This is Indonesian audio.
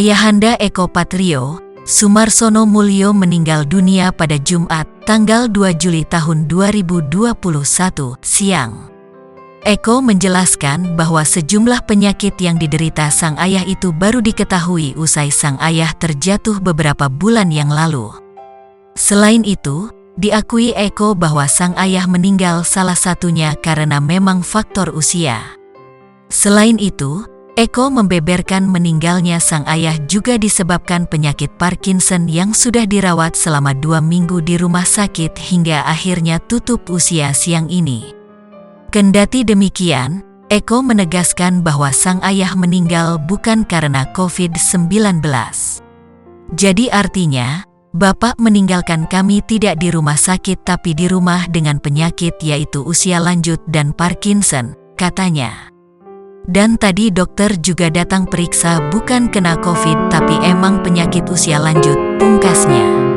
Ayahanda Eko Patrio, Sumarsono Mulyo meninggal dunia pada Jumat, tanggal 2 Juli tahun 2021, siang. Eko menjelaskan bahwa sejumlah penyakit yang diderita sang ayah itu baru diketahui usai sang ayah terjatuh beberapa bulan yang lalu. Selain itu, diakui Eko bahwa sang ayah meninggal salah satunya karena memang faktor usia. Selain itu, Eko membeberkan meninggalnya sang ayah juga disebabkan penyakit Parkinson yang sudah dirawat selama 2 minggu di rumah sakit hingga akhirnya tutup usia siang ini. Kendati demikian, Eko menegaskan bahwa sang ayah meninggal bukan karena COVID-19. Jadi artinya, Bapak meninggalkan kami tidak di rumah sakit tapi di rumah dengan penyakit yaitu usia lanjut dan Parkinson, katanya. Dan tadi dokter juga datang periksa bukan kena COVID tapi emang penyakit usia lanjut, pungkasnya.